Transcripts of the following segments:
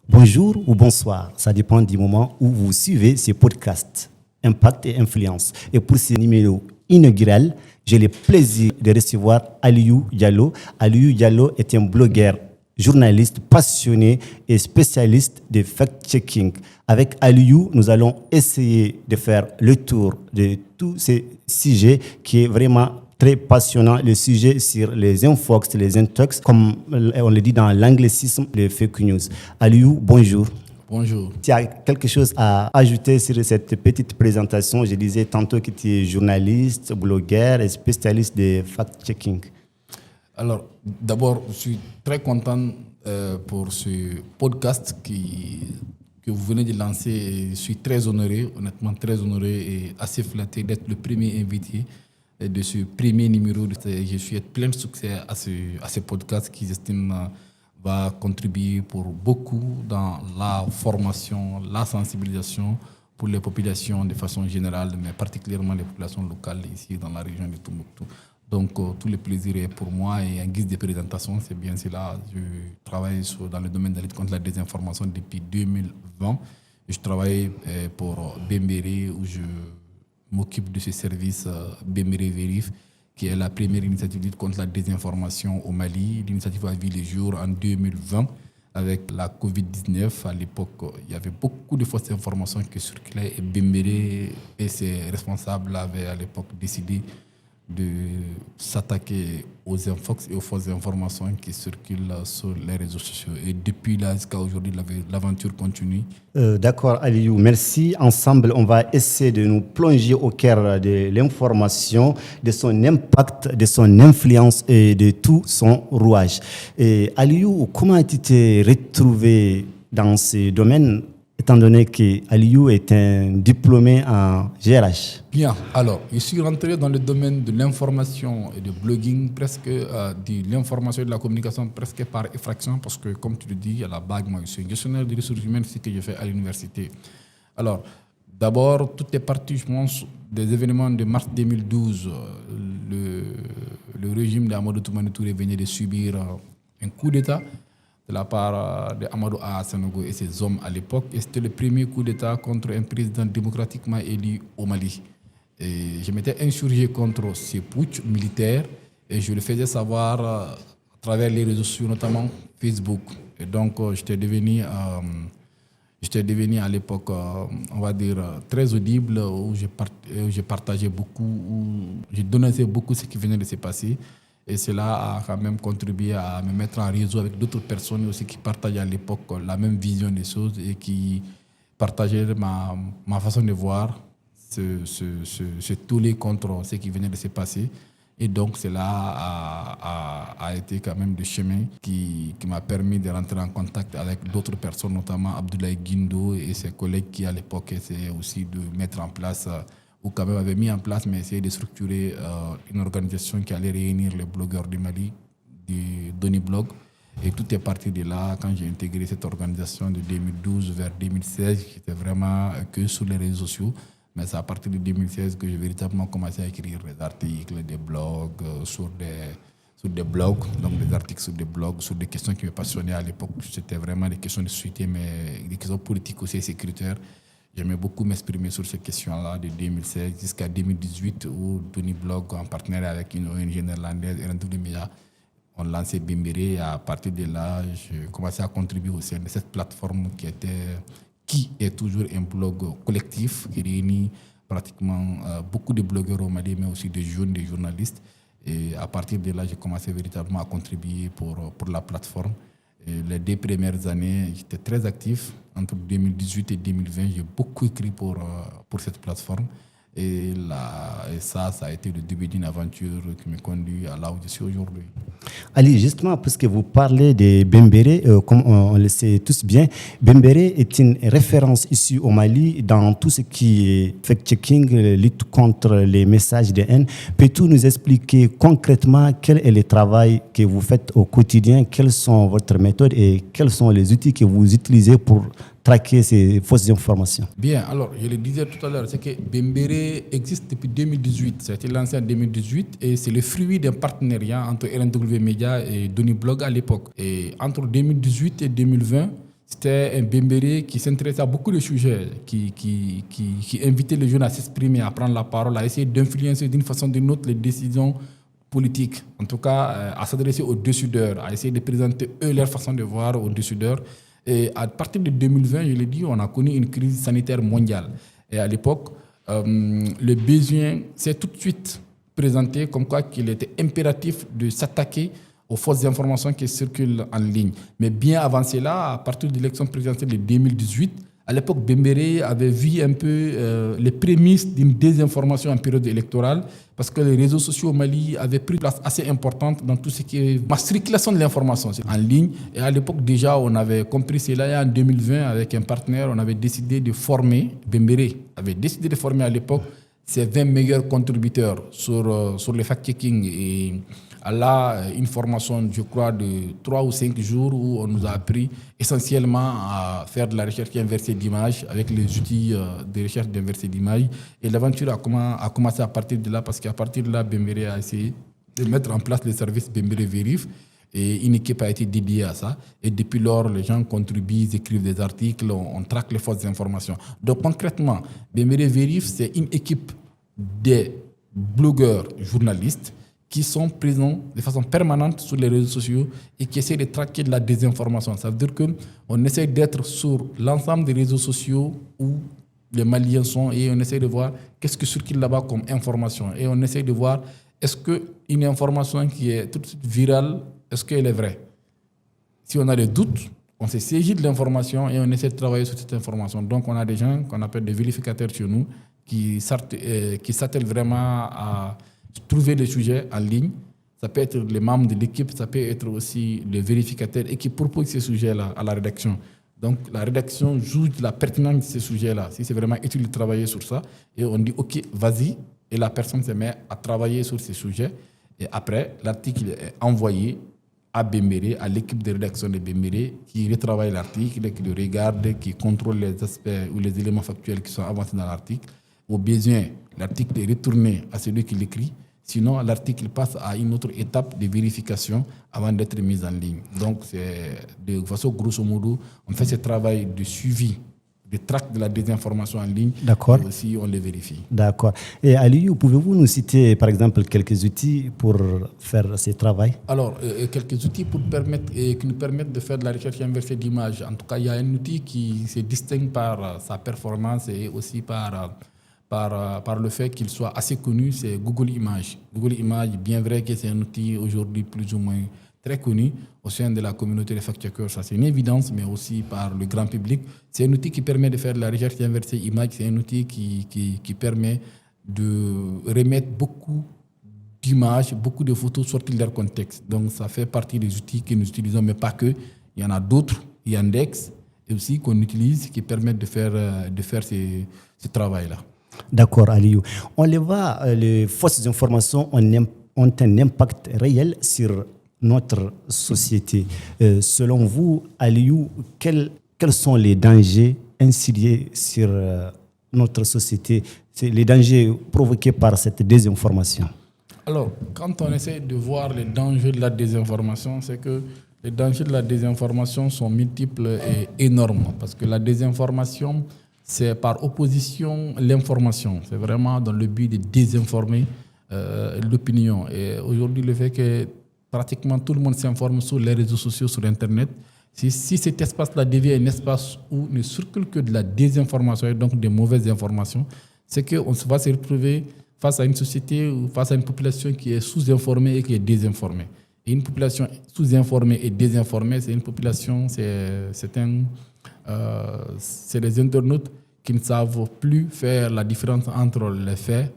Bonjour ou bonsoir, ça dépend du moment où vous suivez ces podcasts Impact et Influence. Et pour ce numéro inaugural, j'ai le plaisir de recevoir Aliou Diallo. Aliou Diallo est un blogueur, journaliste passionné et spécialiste de fact-checking. Avec Aliou, nous allons essayer de faire le tour de tous ces sujets qui est vraiment très passionnant, le sujet sur les infox, les intox, comme on le dit dans l'anglicisme, les fake news. Aliou, bonjour. Bonjour. Tu as quelque chose à ajouter sur cette petite présentation? Je disais tantôt que tu es journaliste, blogueur et spécialiste de fact-checking. Alors, d'abord, je suis très content pour ce podcast que vous venez de lancer. Et je suis très honoré, honnêtement très honoré et assez flatté d'être le premier invité de ce premier numéro. Je souhaite plein de succès à ce podcast qui, j'estime, va contribuer pour beaucoup dans la formation, la sensibilisation pour les populations de façon générale, mais particulièrement les populations locales ici dans la région de Tombouctou. Donc, tout le plaisir est pour moi et en guise de présentation, c'est bien cela. Je travaille dans le domaine de la lutte contre la désinformation depuis 2020. Je travaille pour Bembéré où je m'occupe de ce service Bembéré Vérif, qui est la première initiative de lutte contre la désinformation au Mali. L'initiative a vu le jour en 2020 avec la Covid-19. À l'époque, il y avait beaucoup de fausses informations qui circulaient et Bembéré et ses responsables avaient à l'époque décidé de s'attaquer aux infox et aux fausses informations qui circulent sur les réseaux sociaux. Et depuis là jusqu'à aujourd'hui, l'aventure continue. D'accord, Aliou, merci. Ensemble, on va essayer de nous plonger au cœur de l'information, de son impact, de son influence et de tout son rouage. Et Aliou, comment tu t'es retrouvé dans ce domaine, étant donné que Aliou est un diplômé en GRH? Bien, alors, je suis rentré dans le domaine de l'information et du blogging, presque de l'information et de la communication, presque par effraction, parce que, comme tu le dis, à la base, moi, je suis gestionnaire des ressources humaines, c'est ce que j'ai fait à l'université. Alors, d'abord, tout est parti, je pense, des événements de mars 2012. Le régime d'Amadou Toumani Touré venait de subir un coup d'État de la part d'Amadou Ahsanogo et ses hommes à l'époque. Et c'était le premier coup d'État contre un président démocratiquement élu au Mali. Et je m'étais insurgé contre ces putsch militaires et je le faisais savoir à travers les réseaux sociaux, notamment Facebook. Et donc, j'étais devenu à l'époque, on va dire, très audible, où j'ai partagé beaucoup, où j'ai dénoncé beaucoup ce qui venait de se passer. Et cela a quand même contribué à me mettre en réseau avec d'autres personnes aussi qui partageaient à l'époque la même vision des choses et qui partageaient ma façon de voir se tourner contre ce qui venait de se passer. Et donc cela a été quand même le chemin qui m'a permis de rentrer en contact avec d'autres personnes, notamment Abdoulaye Guindo et ses collègues qui à l'époque essayaient aussi de mettre en place ou quand même avait mis en place, mais essayé de structurer une organisation qui allait réunir les blogueurs du Mali, du Doniblog. Et tout est parti de là. Quand j'ai intégré cette organisation de 2012 vers 2016, j'étais vraiment que sur les réseaux sociaux. Mais c'est à partir de 2016 que j'ai véritablement commencé à écrire des articles, des blogs, sur des blogs, donc des articles sur des blogs, sur des questions qui me passionnaient à l'époque. C'était vraiment des questions de société, mais des questions politiques aussi et sécuritaires. J'aimais beaucoup m'exprimer sur ces questions-là de 2016 jusqu'à 2018 où Doniblog, en partenariat avec une ONG néerlandaise, Erendoulimia, ont lancé Bembéré. Et à partir de là, j'ai commencé à contribuer au sein de cette plateforme qui est toujours un blog collectif qui réunit pratiquement beaucoup de blogueurs au Mali, mais aussi des jeunes, des journalistes. Et à partir de là, j'ai commencé véritablement à contribuer pour la plateforme. Et les 2 premières années, j'étais très actif. Entre 2018 et 2020, j'ai beaucoup écrit pour cette plateforme. Et ça a été le début d'une aventure qui me conduit à là où je suis aujourd'hui. Ali, justement, puisque vous parlez de Bembéré, comme on le sait tous bien, Bembéré est une référence ici au Mali dans tout ce qui est fact-checking, lutte contre les messages de haine. Peux-tu nous expliquer concrètement quel est le travail que vous faites au quotidien, quelles sont votre méthode et quels sont les outils que vous utilisez pour traquer ces fausses informations? Bien, alors, je le disais tout à l'heure, c'est que Bembéré existe depuis 2018. Ça a été lancé en 2018 et c'est le fruit d'un partenariat entre RNW Media et Doniblog à l'époque. Et entre 2018 et 2020, C'était un Bembéré qui s'intéressait à beaucoup de sujets, qui invitait les jeunes à s'exprimer, à prendre la parole, à essayer d'influencer d'une façon ou d'une autre les décisions politiques. En tout cas, à s'adresser aux décideurs, à essayer de présenter eux leur façon de voir aux décideurs. Et à partir de 2020, je l'ai dit, on a connu une crise sanitaire mondiale. Et à l'époque, le besoin s'est tout de suite présenté comme quoi qu'il était impératif de s'attaquer aux fausses informations qui circulent en ligne. Mais bien avant cela, à partir de l'élection présidentielle de 2018, à l'époque, Bembéré avait vu un peu les prémices d'une désinformation en période électorale parce que les réseaux sociaux au Mali avaient pris une place assez importante dans tout ce qui est la circulation de l'information en ligne. Et à l'époque, déjà, on avait compris cela. Et en 2020, avec un partenaire, on avait décidé de former, Bembéré avait décidé de former à l'époque ses 20 meilleurs contributeurs sur le fact-checking. Et là, une formation, je crois, de 3 ou 5 jours où on nous a appris essentiellement à faire de la recherche inversée d'images avec les outils de recherche inversée d'images. Et l'aventure a commencé à partir de là parce qu'à partir de là, Bembéré a essayé de mettre en place le service Bembéré Vérif. Et une équipe a été dédiée à ça. Et depuis lors, les gens contribuent, ils écrivent des articles, on traque les fausses informations. Donc concrètement, Bembéré Vérif, c'est une équipe des blogueurs, journalistes qui sont présents de façon permanente sur les réseaux sociaux et qui essaient de traquer de la désinformation. Ça veut dire qu'on essaie d'être sur l'ensemble des réseaux sociaux où les Maliens sont et on essaie de voir qu'est-ce qui circule là-bas comme information. Et on essaie de voir est-ce qu'une information qui est tout de suite virale, est-ce qu'elle est vraie? Si on a des doutes, on s'est saisi de l'information et on essaie de travailler sur cette information. Donc on a des gens qu'on appelle des vérificateurs chez nous qui s'attellent vraiment à trouver des sujets en ligne. Ça peut être les membres de l'équipe, ça peut être aussi les vérificateurs et qui proposent ces sujets-là à la rédaction. Donc la rédaction juge de la pertinence de ces sujets-là, si c'est vraiment utile de travailler sur ça. Et on dit OK, vas-y. Et la personne se met à travailler sur ces sujets. Et après, l'article est envoyé à Bembéré, à l'équipe de rédaction de Bembéré, qui retravaille l'article, qui le regarde, qui contrôle les aspects ou les éléments factuels qui sont avancés dans l'article. Au besoin, l'article est retourné à celui qui l'écrit. Sinon, l'article passe à une autre étape de vérification avant d'être mis en ligne. Donc, c'est de façon grosso modo, on fait ce travail de suivi, de traque de la désinformation en ligne. D'accord. Et aussi, on les vérifie. D'accord. Et Aliou, pouvez-vous nous citer, par exemple, quelques outils pour faire ce travail? Alors, quelques outils qui nous permettent de faire de la recherche inversée d'images. En tout cas, il y a un outil qui se distingue par sa performance et aussi par le fait qu'il soit assez connu, c'est Google Images. Google Images, bien vrai que c'est un outil aujourd'hui plus ou moins très connu au sein de la communauté des fact-checkers. Ça, c'est une évidence, mais aussi par le grand public. C'est un outil qui permet de faire de la recherche inversée images. C'est un outil qui permet de remettre beaucoup d'images, beaucoup de photos sorties de leur contexte. Donc, ça fait partie des outils que nous utilisons, mais pas que. Il y en a d'autres, Yandex, et aussi qu'on utilise, qui permettent de faire ce travail-là. D'accord, Aliou. On les voit, les fausses informations ont un impact réel sur notre société. Selon vous, Aliou, quels sont les dangers insidieux sur notre société, les dangers provoqués par cette désinformation? Alors, quand on essaie de voir les dangers de la désinformation, c'est que les dangers de la désinformation sont multiples et énormes. Parce que la désinformation, c'est par opposition l'information. C'est vraiment dans le but de désinformer l'opinion. Et aujourd'hui, le fait que pratiquement tout le monde s'informe sur les réseaux sociaux, sur Internet, si cet espace-là devient un espace où ne circule que de la désinformation et donc de mauvaises informations, c'est qu'on va se retrouver face à une société ou face à une population qui est sous-informée et qui est désinformée. Et une population sous-informée et désinformée, c'est une population, c'est les internautes qui ne savent plus faire la différence entre les faits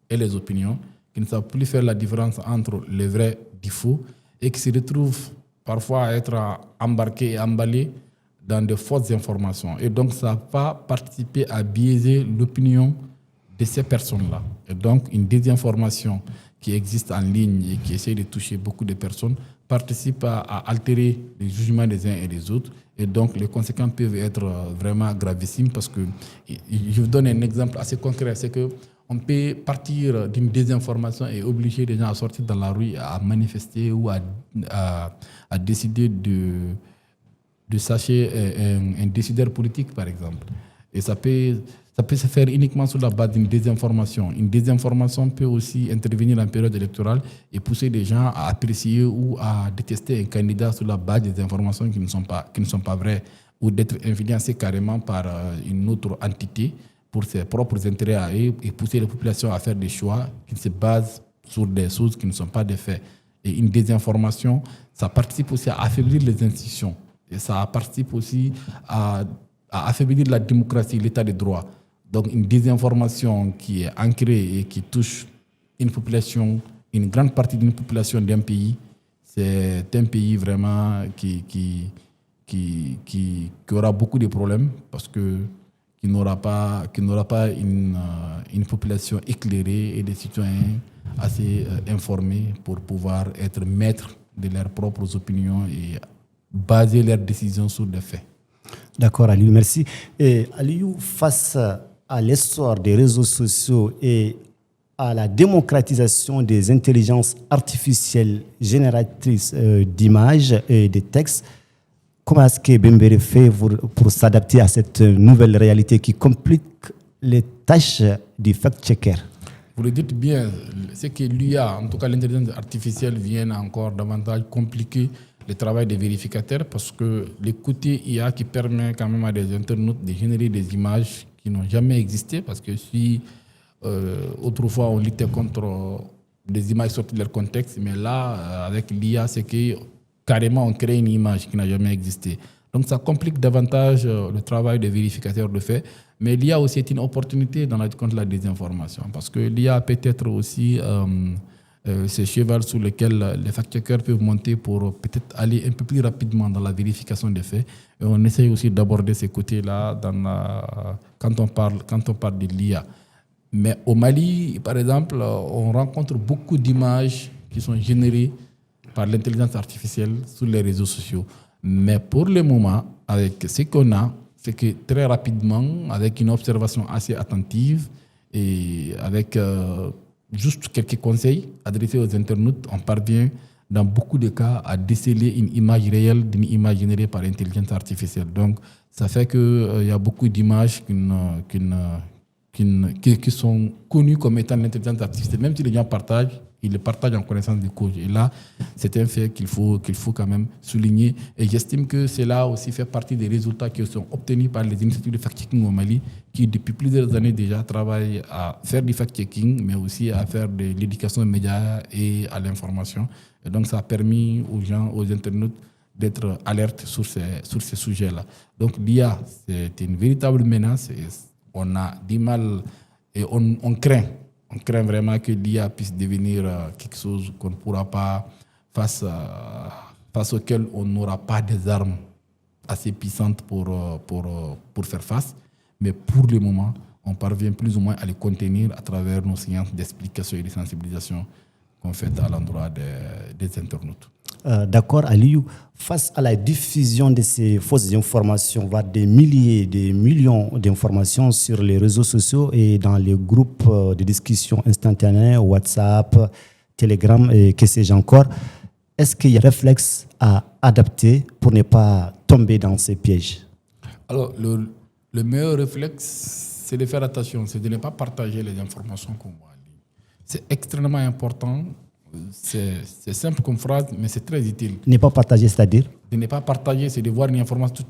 et les opinions, qui ne savent plus faire la différence entre le vrai du faux et qui se retrouvent parfois à être embarqués et emballés dans de fausses informations. Et donc, ça va participer à biaiser l'opinion de ces personnes-là. Et donc, une désinformation qui existe en ligne et qui essaie de toucher beaucoup de personnes participe à altérer les jugements des uns et des autres. Et donc, les conséquences peuvent être vraiment gravissimes parce que, je vous donne un exemple assez concret, c'est qu'on peut partir d'une désinformation et obliger les gens à sortir dans la rue, à manifester ou à décider de sacher un décideur politique, par exemple. Et ça peut se faire uniquement sur la base d'une désinformation. Une désinformation peut aussi intervenir en période électorale et pousser des gens à apprécier ou à détester un candidat sur la base des informations qui ne sont pas vraies, ou d'être influencé carrément par une autre entité pour ses propres intérêts à eux et pousser les populations à faire des choix qui se basent sur des choses qui ne sont pas des faits. Et une désinformation, ça participe aussi à affaiblir les institutions. Et ça participe aussi à affaiblir la démocratie, l'état de droit. Donc une désinformation qui est ancrée et qui touche une population, une grande partie d'une population d'un pays, c'est un pays vraiment qui aura beaucoup de problèmes parce que qui n'aura pas une population éclairée et des citoyens assez informés pour pouvoir être maîtres de leurs propres opinions et baser leurs décisions sur des faits. D'accord, Aliou, merci. Et Aliou, face à l'essor des réseaux sociaux et à la démocratisation des intelligences artificielles génératrices d'images et de textes, comment est-ce que Bembere fait pour s'adapter à cette nouvelle réalité qui complique les tâches du fact-checker? Vous le dites bien, c'est que l'IA, en tout cas l'intelligence artificielle, vient encore davantage compliquer le travail des vérificateurs parce que le côté IA qui permet quand même à des internautes de générer des images qui n'ont jamais existé, parce que si autrefois on luttait contre des images sorties de leur contexte, mais là, avec l'IA, c'est que carrément on crée une image qui n'a jamais existé. Donc ça complique davantage le travail des vérificateurs de fait. Mais l'IA aussi est une opportunité dans la lutte contre la désinformation, parce que l'IA peut être aussi ce cheval sur lequel les fact-checkers peuvent monter pour peut-être aller un peu plus rapidement dans la vérification des faits. Et on essaye aussi d'aborder ces côtés-là quand on parle de l'IA. Mais au Mali, par exemple, on rencontre beaucoup d'images qui sont générées par l'intelligence artificielle sur les réseaux sociaux. Mais pour le moment, avec ce qu'on a, c'est que très rapidement, avec une observation assez attentive et avec juste quelques conseils adressés aux internautes, on parvient dans beaucoup de cas à déceler une image réelle d'une image générée par l'intelligence artificielle. Donc, ça fait qu'il y a beaucoup d'images qui sont connues comme étant l'intelligence artificielle. Même si les gens partagent, ils le partagent en connaissance de cause. Et là, c'est un fait qu'il faut quand même souligner. Et j'estime que cela aussi fait partie des résultats qui sont obtenus par les initiatives de fact-checking au Mali, qui depuis plusieurs années déjà travaillent à faire du fact-checking, mais aussi à faire de l'éducation aux médias et à l'information. Et donc, ça a permis aux gens, aux internautes, d'être alertes sur ces sujets-là. Donc, l'IA, c'est une véritable menace. Et on a du mal et on craint vraiment que l'IA puisse devenir quelque chose qu'on ne pourra pas, face auquel on n'aura pas des armes assez puissantes pour faire face. Mais pour le moment, on parvient plus ou moins à les contenir à travers nos séances d'explication et de sensibilisation qu'on fait à l'endroit des internautes. D'accord, Aliou. Face à la diffusion de ces fausses informations, voire des milliers, des millions d'informations sur les réseaux sociaux et dans les groupes de discussion instantanée, WhatsApp, Telegram et que sais-je encore, est-ce qu'il y a un réflexe à adapter pour ne pas tomber dans ces pièges? Alors, le meilleur réflexe, c'est de faire attention, c'est de ne pas partager les informations qu'on voit en ligne. C'est extrêmement important. C'est simple comme phrase, mais c'est très utile. Ne pas partager, c'est-à-dire? De ne pas partager, c'est de voir une information tout